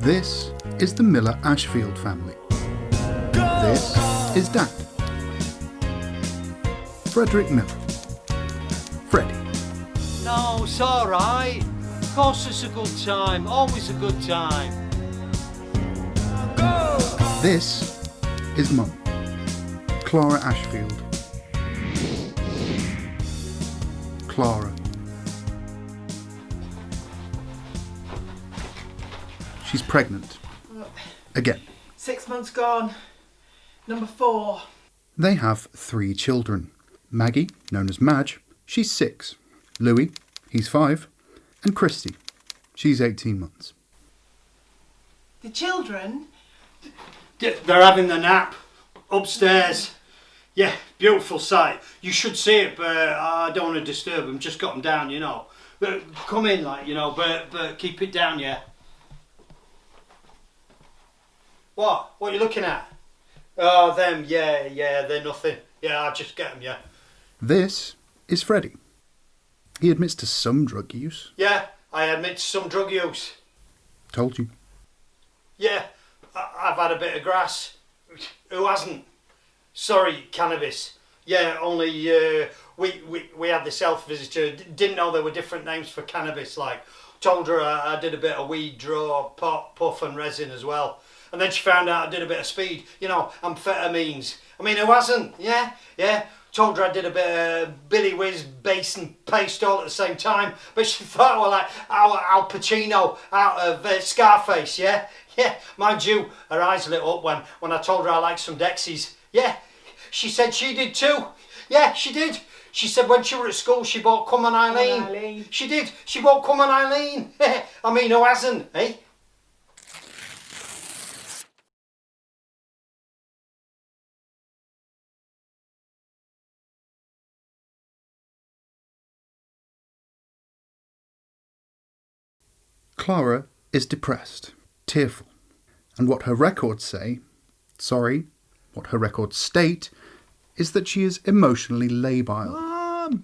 This is the Miller-Ashfield family. This is Dad. Frederick Miller. Freddie. No, it's alright. Of course it's a good time. Always a good time. This is Mum. Clara Ashfield. Clara. She's pregnant. Again. 6 months gone. Number 4. They have 3 children. Maggie, known as Madge, she's 6. Louis, he's 5. And Christy, she's 18 months. The children? They're having the nap upstairs. Yeah, beautiful sight. You should see it, but I don't want to disturb them. Just got them down, you know. But come in, like, you know, but keep it down, yeah. What? What are you looking at? Oh, them, yeah, they're nothing. Yeah, I'll just get them, yeah. This is Freddie. He admits to some drug use. Yeah, I admit to some drug use. Told you. Yeah, I've had a bit of grass. Who hasn't? Sorry, cannabis. Yeah, only we had this health visitor. Didn't know there were different names for cannabis. Like, told her I did a bit of weed, draw, pot, puff and resin as well. And then she found out I did a bit of speed. You know, amphetamines. I mean, who hasn't? Yeah. Told her I did a bit of Billy Whiz, bass and paste all at the same time. But she thought I was like Al Pacino out of Scarface, yeah? Yeah, mind you, her eyes lit up when I told her I liked some Dexies. Yeah, she said she did too. Yeah, she did. She said when she were at school she bought Come on Eileen. She did. She bought Come on Eileen. I mean, who hasn't, eh? Clara is depressed, tearful, and what her records state, is that she is emotionally labile. Mum!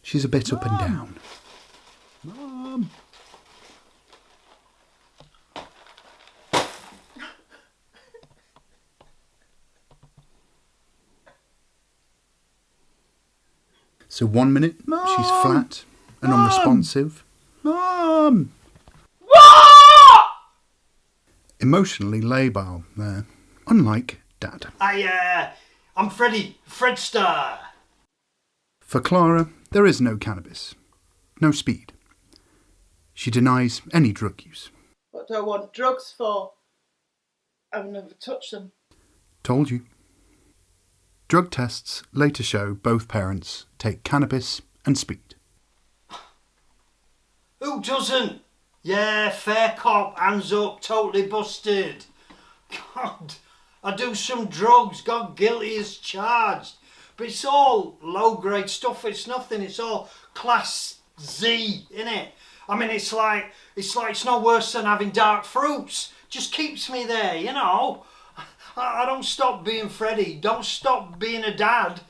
She's a bit up and down. Mum! So 1 minute she's Mum! flat and Mum! unresponsive. Mum! Emotionally labile there, unlike Dad. I'm Freddie, Fredstar. For Clara, there is no cannabis, no speed. She denies any drug use. What do I want drugs for? I've never touched them. Told you. Drug tests later show both parents take cannabis and speed. Who doesn't? Yeah, fair cop, hands up, totally busted. God, I do some drugs, got guilty as charged. But it's all low-grade stuff, it's nothing, it's all class Z, innit? I mean, it's like it's no worse than having dark fruits. Just keeps me there, you know? I don't stop being Freddie, don't stop being a dad,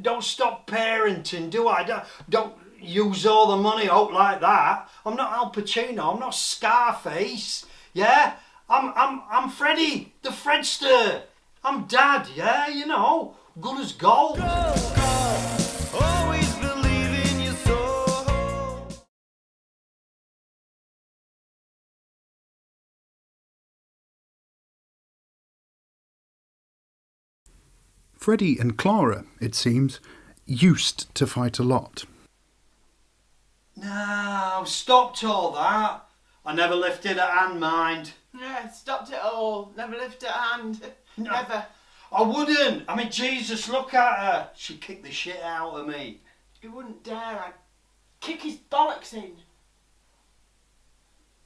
don't stop parenting, do I? Don't use all the money out like that. I'm not Al Pacino, I'm not Scarface, yeah? I'm Freddie, the Fredster. I'm Dad, yeah, you know, good as gold. Always believe in your soul. Freddie and Clara, it seems, used to fight a lot. No, stopped all that. I never lifted a hand, mind. Yeah, stopped it all. Never lifted a hand. No. Never. I wouldn't. I mean, Jesus, look at her. She'd kick the shit out of me. He wouldn't dare. I'd kick his bollocks in.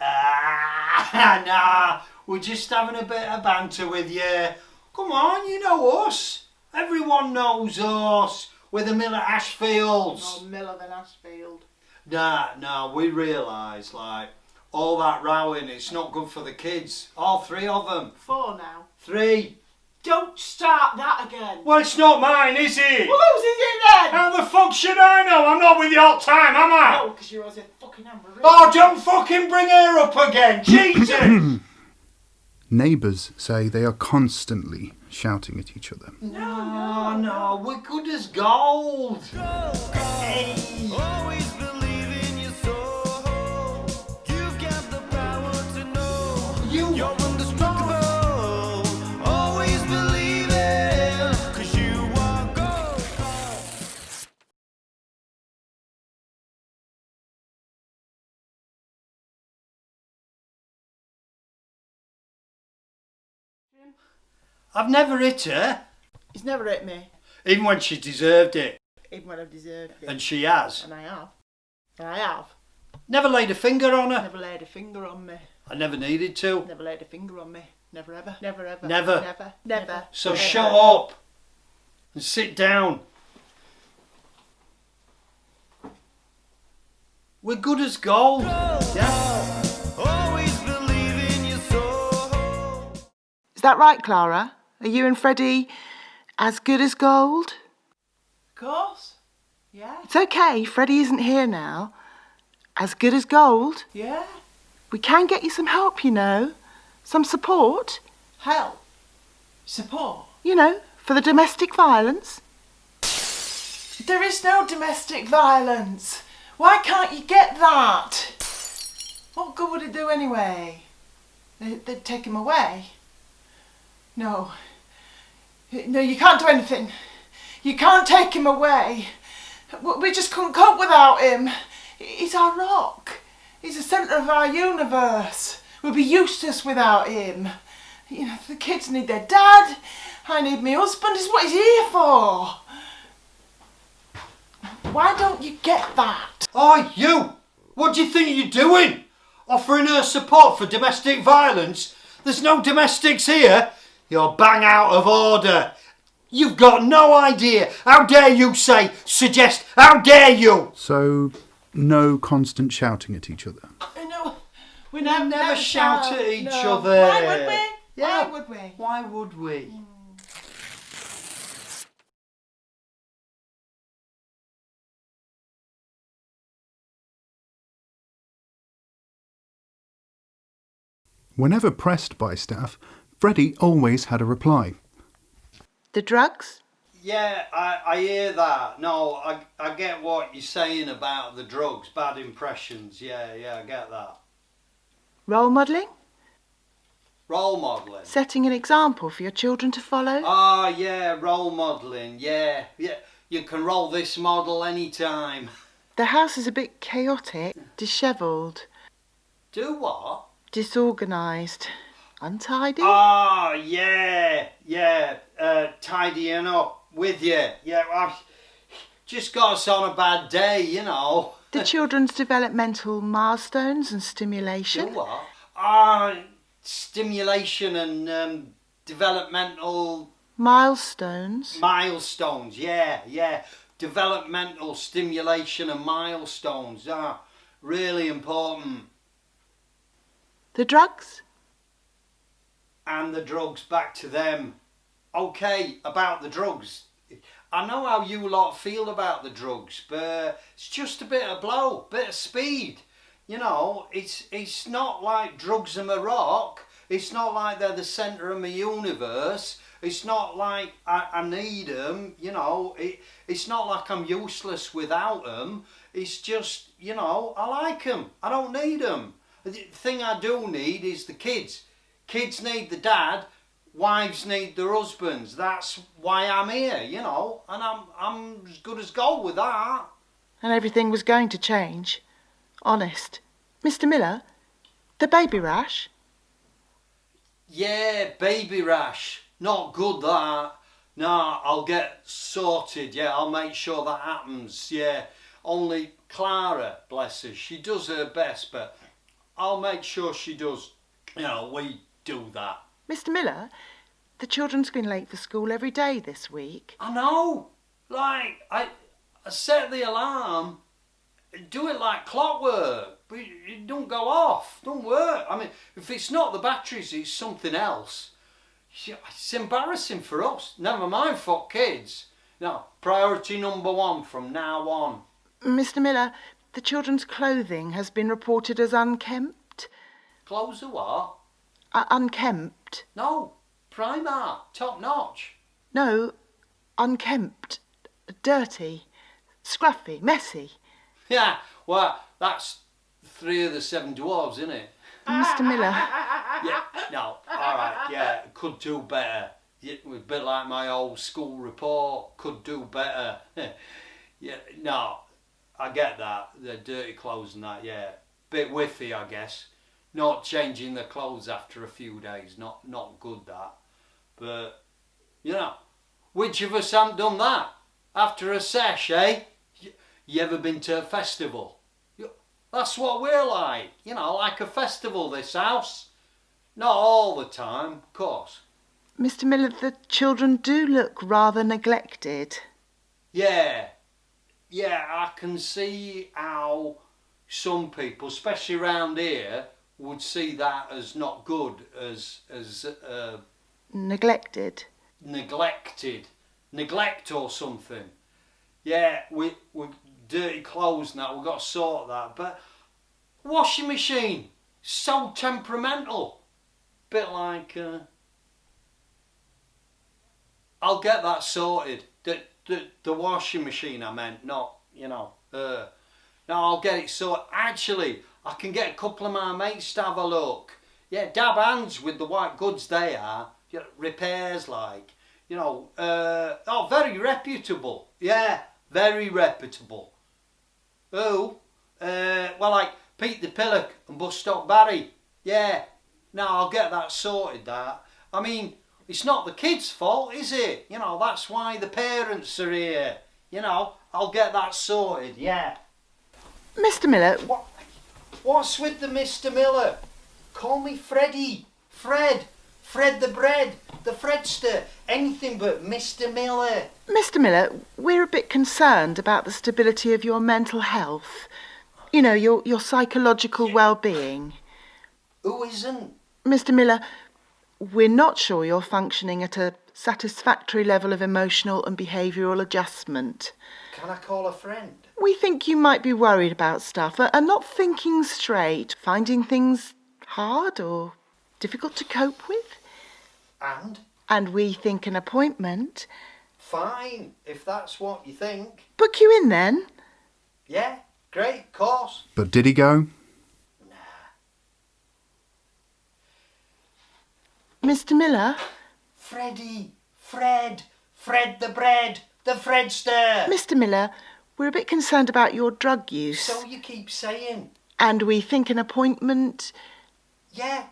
Nah, we're just having a bit of banter with you. Come on, you know us. Everyone knows us. We're the Miller-Ashfields. More Miller than Ashfield. Nah, we realise, like, all that rowing, it's not good for the kids. All 3 of them. 4 now. 3. Don't start that again. Well, it's not mine, is it? Well, whose is it then? How the fuck should I know? I'm not with you all the time, am I? No, because you're always a fucking Amber. Oh, don't fucking bring her up again, Jesus! Neighbours say they are constantly shouting at each other. No, we're good as gold. Hey. Always believe in your soul. You've got the power to know. You're indestructible. Always believe it, 'cause you are gold. I've never hit her, He's never hit me, even when she deserved it, even when I've deserved it. and she has. And I have. And I have. Never laid a finger on her. Never laid a finger on me. I never needed to. Never laid a finger on me. Never ever. Never ever. Never. Never. Never. So Never. shut up and sit down. We're good as gold. Yeah. Always believe in your soul. Is that right, Clara? Are you and Freddie as good as gold? Of course. Yeah. It's okay. Freddie isn't here now. As good as gold? Yeah. We can get you some help, you know. Some support. Help? Support? You know, for the domestic violence. There is no domestic violence. Why can't you get that? What good would it do anyway? They'd take him away. No. No, you can't do anything. You can't take him away. We just couldn't cope without him. He's our rock. He's the centre of our universe. We'd be useless without him. You know, the kids need their dad. I need my husband. It's what he's here for. Why don't you get that? Oh, you! What do you think you're doing? Offering her support for domestic violence? There's no domestics here. You're bang out of order. You've got no idea. How dare you suggest, how dare you? So, no constant shouting at each other. I know. We never shout at each No. other. Why would we? Yeah. Why would we? Why would we? Whenever pressed by staff, Freddie always had a reply. The drugs? Yeah, I hear that. No, I get what you're saying about the drugs, bad impressions. Yeah, I get that. Role modelling? Role modelling. Setting an example for your children to follow? Ah, yeah, role modelling. Yeah. You can roll this model anytime. The house is a bit chaotic, dishevelled, Do what? disorganised, untidy. Ah, yeah. Tidying up with you. Yeah, I've just got us on a bad day, you know. The children's developmental milestones and Do stimulation. what? Ah, stimulation and developmental Milestones. milestones. Yeah. Developmental stimulation and milestones. Ah, really important. The drugs? And the drugs, back to them. Okay, about the drugs. I know how you lot feel about the drugs, but it's just a bit of blow, bit of speed. You know, it's not like drugs are my rock. It's not like they're the centre of my universe. It's not like I need them, you know. It's not like I'm useless without them. It's just, you know, I like them. I don't need them. The thing I do need is the kids. Kids need the dad. Wives need their husbands. That's why I'm here, you know. And I'm as good as gold with that. And everything was going to change. Honest. Mr. Miller, the baby rash? Yeah, baby rash. Not good, that. No, I'll get sorted, yeah. I'll make sure that happens, yeah. Only Clara, bless her, she does her best, but I'll make sure she does. You know, we do that. Mr. Miller, the children's been late for school every day this week. I know. Like, I set the alarm, do it like clockwork, but it don't go off, don't work. I mean, if it's not the batteries, it's something else. It's embarrassing for us. Never mind for kids. No, priority number one from now on. Mr. Miller, the children's clothing has been reported as unkempt. Clothes are what? Unkempt. unkempt. No, Primark, top notch. No, unkempt, dirty, scruffy, messy. Yeah, well, that's 3 of the 7 dwarves, isn't it? Mr. Miller, Yeah, no, alright, yeah, could do better. It was a bit like my old school report, could do better. Yeah, no, I get that, the dirty clothes and that, yeah. Bit whiffy, I guess. Not changing the clothes after a few days, not good that. But, you know, which of us haven't done that? After a sesh, eh? You ever been to a festival? That's what we're like, you know, like a festival, this house. Not all the time, of course. Mr. Miller, the children do look rather neglected. Yeah, I can see how some people, especially around here, would see that as not good, as Neglected. neglected, neglect or something. Yeah, we dirty clothes and that, we've got to sort that. But washing machine, so temperamental. Bit like, I'll get that sorted. The washing machine I meant, not, you know, no, I'll get it sorted. Actually, I can get a couple of my mates to have a look. Yeah, dab hands with the white goods they are. You know, repairs like, you know, very reputable. Yeah, very reputable. Who? Well, like Pete the Pillock and Bustock Barry. Yeah, no, I'll get that sorted, that. I mean, it's not the kids' fault, is it? You know, that's why the parents are here. You know, I'll get that sorted, yeah. Mr. Miller, What's with the Mr. Miller? Call me Freddie. Fred the Bread, the Fredster, anything but Mr. Miller. Mr. Miller, we're a bit concerned about the stability of your mental health. You know, your psychological well-being. Who isn't? Mr. Miller, we're not sure you're functioning at a satisfactory level of emotional and behavioural adjustment. Can I call a friend? We think you might be worried about stuff and not thinking straight, finding things hard or difficult to cope with. And we think an appointment. Fine, if that's what you think. Book you in then. Yeah, great, course. But did he go? Mr. Miller? Freddie, Fred the Bread, the Fredster. Mr. Miller, we're a bit concerned about your drug use. So you keep saying. And we think an appointment. Yeah,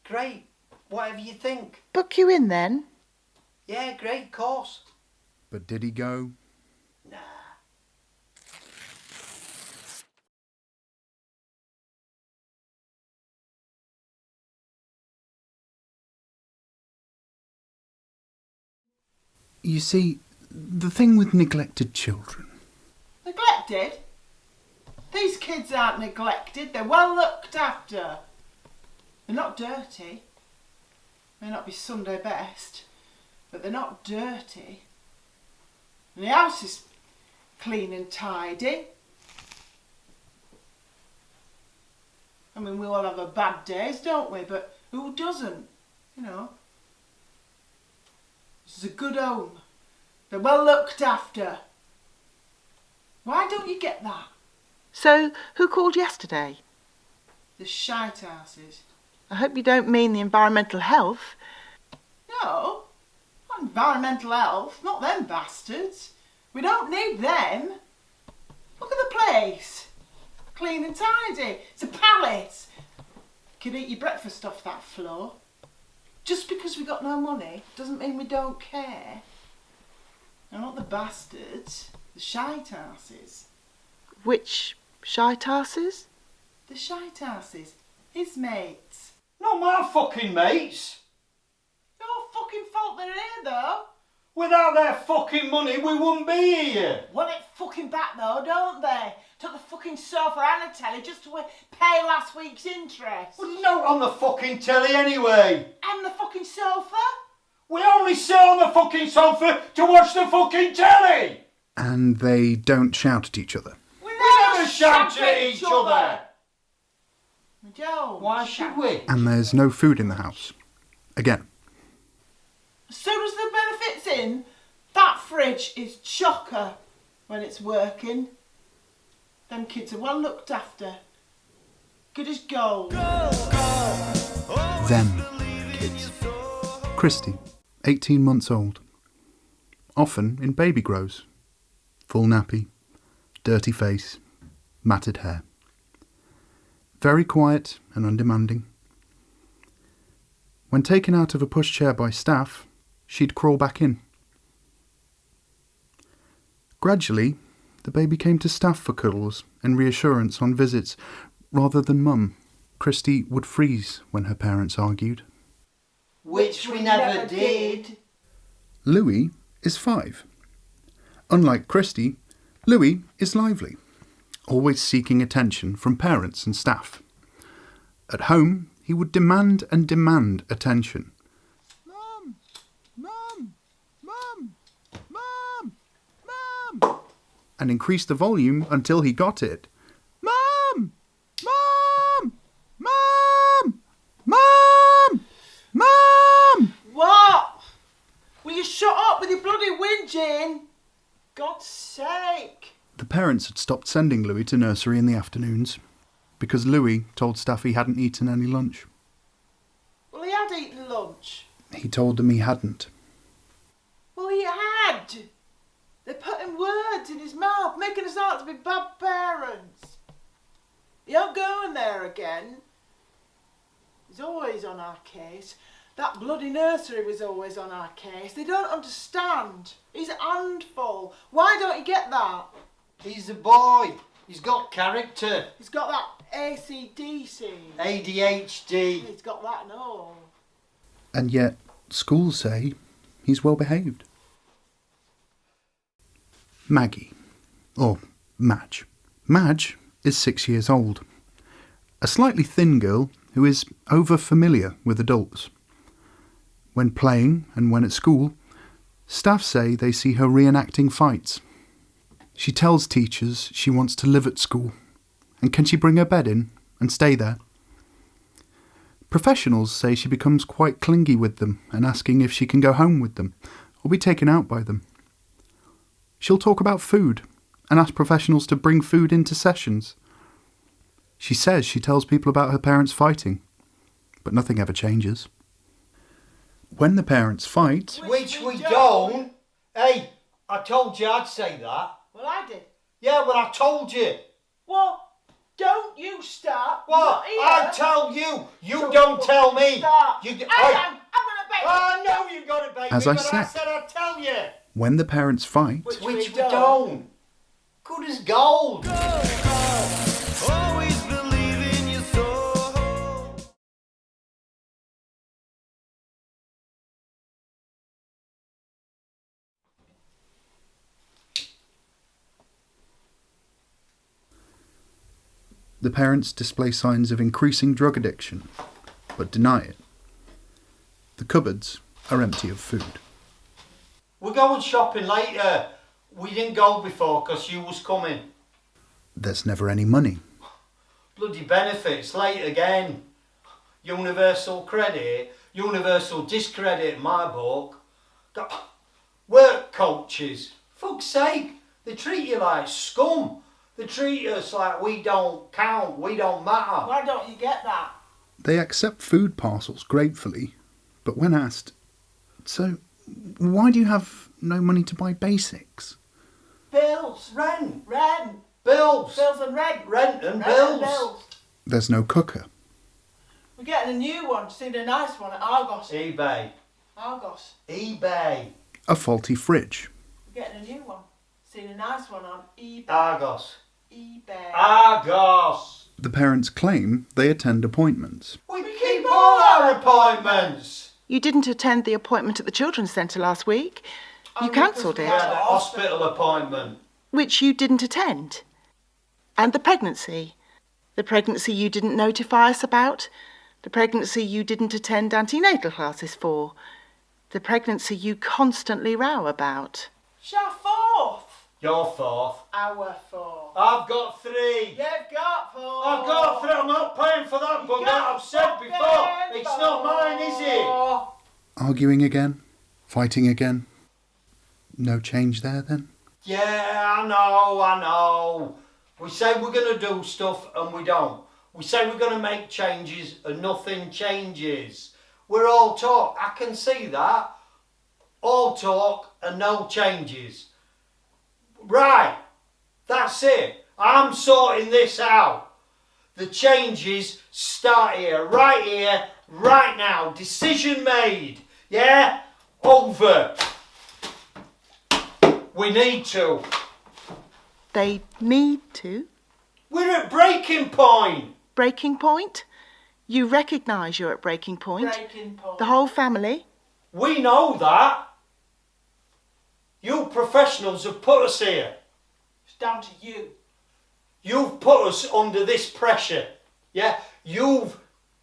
great, whatever you think. Book you in then. Yeah, great, course. But did he go? Nah. You see, the thing with neglected children. Neglected? These kids aren't neglected, they're well looked after. They're not dirty. May not be Sunday best, but they're not dirty. And the house is clean and tidy. I mean, we all have our bad days, don't we? But who doesn't? You know. This is a good home. They're well looked after. Why don't you get that? So, who called yesterday? The shite houses. I hope you don't mean the environmental health. No, not environmental health, not them bastards. We don't need them. Look at the place. Clean and tidy. It's a palace. You could eat your breakfast off that floor. Just because we got no money doesn't mean we don't care. They're not the bastards, the shite houses. Which shite houses? The shite houses. His mates. Not my fucking mates. Your fucking fault they're here though. Without their fucking money, we wouldn't be here. Want it fucking back though, don't they? Took the fucking sofa and a telly just to pay last week's interest. Well, there's no on the fucking telly anyway. And the fucking sofa? We only sit on the fucking sofa to watch the fucking telly. And they don't shout at each other. We never shout at each other. Joe, Why should we? And there's no food in the house. Again. As soon as the benefit's in, that fridge is chocker when it's working. Them kids are well looked after. Good as gold. Them kids. Christy, 18 months old. Often in baby grows. Full nappy, dirty face, matted hair. Very quiet and undemanding. When taken out of a pushchair by staff, she'd crawl back in. Gradually, the baby came to staff for cuddles and reassurance on visits rather than mum. Christy would freeze when her parents argued. Which we never did. Louis is 5. Unlike Christy, Louis is lively, always seeking attention from parents and staff. At home, he would demand attention. Mum! Mum! Mum! Mum! Mum! And increase the volume until he got it. Mum! Mum! Mum! Mum! Mum! What? Will you shut up with your bloody whinging? God's sake. The parents had stopped sending Louis to nursery in the afternoons because Louis told staff he hadn't eaten any lunch. Well, he had eaten lunch. He told them he hadn't. Well, he had. They're putting words in his mouth, making us out to be bad parents. He ain't going there again. He's always on our case. That bloody nursery was always on our case. They don't understand. He's a handful. Why don't you get that? He's a boy. He's got character. He's got that ACDC. ADHD. He's got that and all. And yet, schools say he's well behaved. Maggie, or Madge. Madge is 6 years old. A slightly thin girl who is over-familiar with adults. When playing and when at school, staff say they see her reenacting fights. She tells teachers she wants to live at school, and can she bring her bed in and stay there? Professionals say she becomes quite clingy with them and asking if she can go home with them or be taken out by them. She'll talk about food and ask professionals to bring food into sessions. She says she tells people about her parents fighting, but nothing ever changes. When the parents fight... Which we don't. Hey, I told you I'd say that. Well, I did. Yeah, well, I told you. Well, don't you start. What? Not here. I tell you. You don't tell me. Start. You, I am. I'm going to beg you. I know you've got a baby, As I but I said. said I'd tell you. When the parents fight... Which we don't. Good as gold. Always believe in your soul. The parents display signs of increasing drug addiction, but deny it. The cupboards are empty of food. We're going shopping later. We didn't go before because you was coming. There's never any money. Bloody benefits, late again. Universal credit, universal discredit in my book. Got work coaches. Fuck's sake, they treat you like scum. They treat us like we don't count, we don't matter. Why don't you get that? They accept food parcels gratefully, but when asked, so why do you have no money to buy basics? Bills. Rent, Rent. bills, Bills and rent. rent and Rent bills. and bills. There's no cooker. We're getting a new one. Seen a nice one at Argos. eBay, Argos. eBay, A faulty fridge. We're getting a new one. Seen a nice one on eBay. Argos, eBay. Argos. The parents claim they attend appointments. We keep all our appointments. You didn't attend the appointment at the children's centre last week. You Only cancelled because we it. had a hospital appointment. Which you didn't attend. And the pregnancy. The pregnancy you didn't notify us about. The pregnancy you didn't attend antenatal classes for. The pregnancy you constantly row about. Shut forth! You're fourth. Our 4. I've got 3. You've got 4. I've got 3. I'm not paying for that, but that I've said before. It's not mine, is it? Arguing again? Fighting again? No change there then? Yeah, I know. We say we're going to do stuff and we don't. We say we're going to make changes and nothing changes. We're all talk. I can see that. All talk and no changes. Right. That's it. I'm sorting this out. The changes start here, right now. Decision made. Yeah? Over. We need to. They need to. We're at breaking point. Breaking point? You recognise you're at breaking point? Breaking point. The whole family? We know that. You professionals have put us here. It's down to you. You've put us under this pressure. Yeah? You've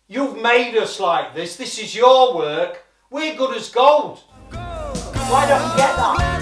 made us like this. This is your work. We're good as gold. Why don't you get that?